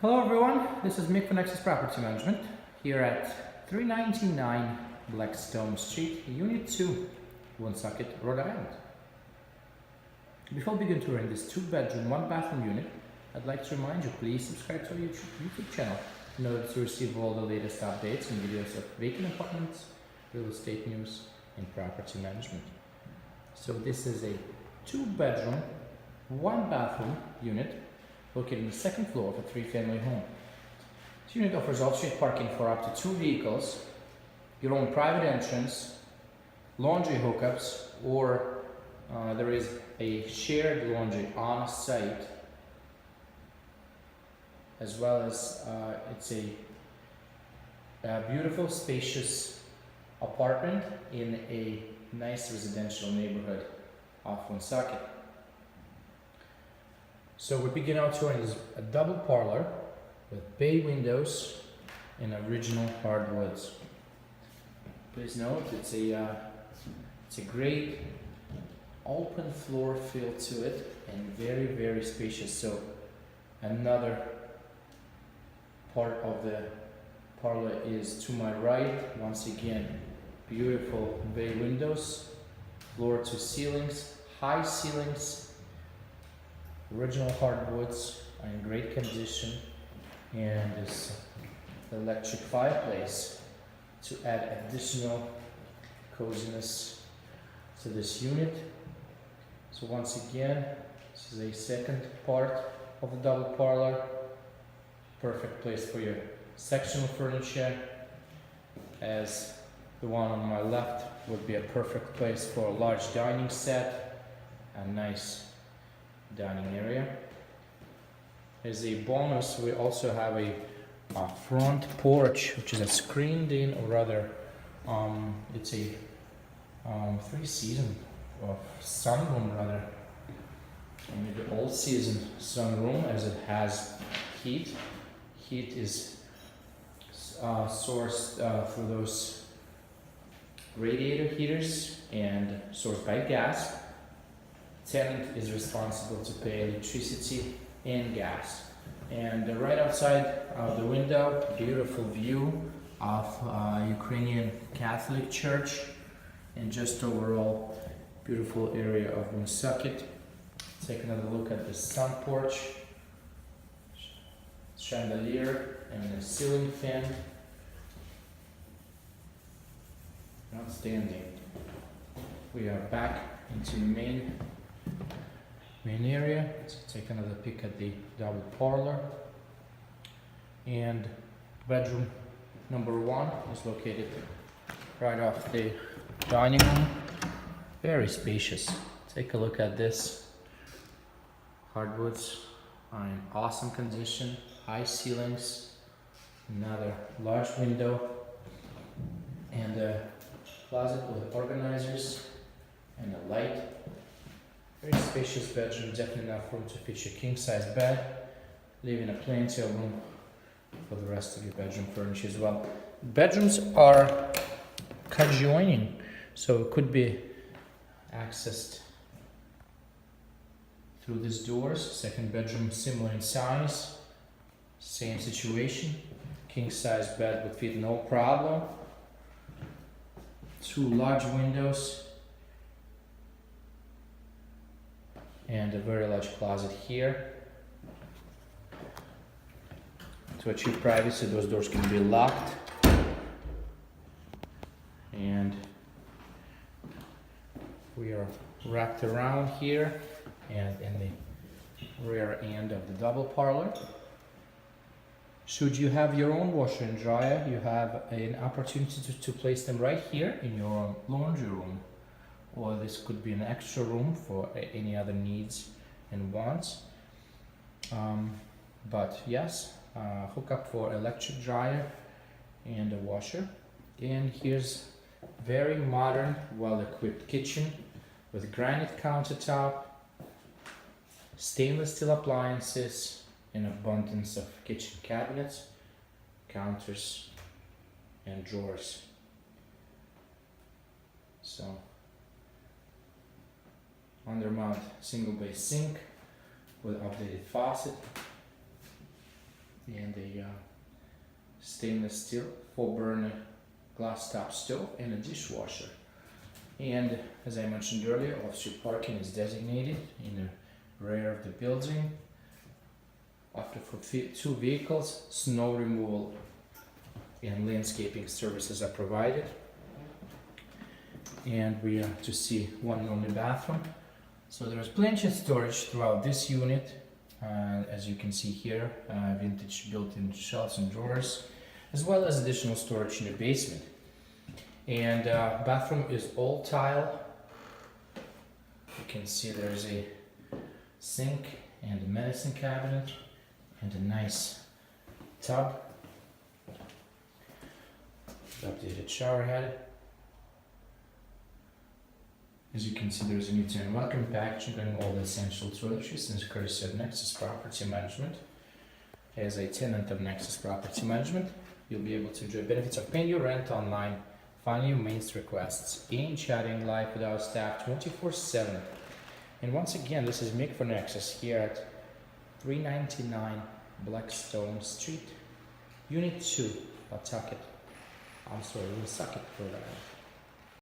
Hello everyone, this is Mick for Nexus Property Management here at 399 Blackstone Street, Unit 2, Woonsocket, Rhode Island. Before we begin touring this 2-bedroom, 1-bathroom unit, I'd like to remind you, please subscribe to our YouTube channel in order to receive all the latest updates and videos of vacant apartments, real estate news, and property management. So this is a 2-bedroom, 1-bathroom unit located on the second floor of a 3-family home. This unit offers off-street parking for up to 2 vehicles, your own private entrance, laundry hookups, or there is a shared laundry on site, as well as it's a beautiful, spacious apartment in a nice residential neighborhood of Woonsocket. So we begin our tour in a double parlor with bay windows and original hardwoods. Please note it's a great open floor feel to it and very, very spacious. So another part of the parlor is to my right. Once again, beautiful bay windows, floor to ceilings, high ceilings, original hardwoods are in great condition, and this electric fireplace to add additional coziness to this unit. So once again, this is a second part of the double parlor. Perfect place for your sectional furniture, as the one on my left would be a perfect place for a large dining set, a nice dining area. As a bonus, we also have a front porch, which is a screened in, or rather it's a 3-season or sunroom, rather, or maybe all-season sunroom, as it has heat. Heat is sourced through those radiator heaters and sourced by gas. Tenant is responsible to pay electricity and gas. And right outside of the window, beautiful view of Ukrainian Catholic Church, and just overall beautiful area of Woonsocket. Take another look at the sun porch, chandelier, and the ceiling fan. Outstanding. We are back into the main area. Let's take another peek at the double parlor. And bedroom number 1 is located right off the dining room. Very spacious. Take a look at this. Hardwoods are in awesome condition. High ceilings. Another large window. And a closet with organizers and a light. Very spacious bedroom, definitely enough room to fit your king-size bed, leaving a plenty of room for the rest of your bedroom furniture as well. Bedrooms are conjoining, so it could be accessed through these doors. Second bedroom similar in size, same situation. King-size bed would fit no problem. 2 large windows and a very large closet here. To achieve privacy, those doors can be locked. And we are wrapped around here and in the rear end of the double parlor. Should you have your own washer and dryer, you have an opportunity to place them right here in your laundry room. Or this could be an extra room for any other needs and wants. But yes, hook up for electric dryer and a washer. And here's very modern, well-equipped kitchen with granite countertop, stainless steel appliances, and abundance of kitchen cabinets, counters, and drawers. So undermount single base sink with updated faucet, and a stainless steel 4-burner glass top stove and a dishwasher. And as I mentioned earlier, off-street parking is designated in the rear of the building. After for 2 vehicles, snow removal and landscaping services are provided. And we are to see one only bathroom. So there is plenty of storage throughout this unit. As you can see here, vintage built-in shelves and drawers, as well as additional storage in the basement. And bathroom is all tile. You can see there's a sink and a medicine cabinet and a nice tub. Updated shower head. As you can see, there's a new tenant welcome packaging and all the essential toiletries and courtesy of Nexus Property Management. As a tenant of Nexus Property Management, you'll be able to enjoy benefits of paying your rent online, finding your maintenance requests, and chatting live with our staff 24/7. And once again, this is Mick for Nexus here at 399 Blackstone Street, Unit 2, Woonsocket, Rhode Island.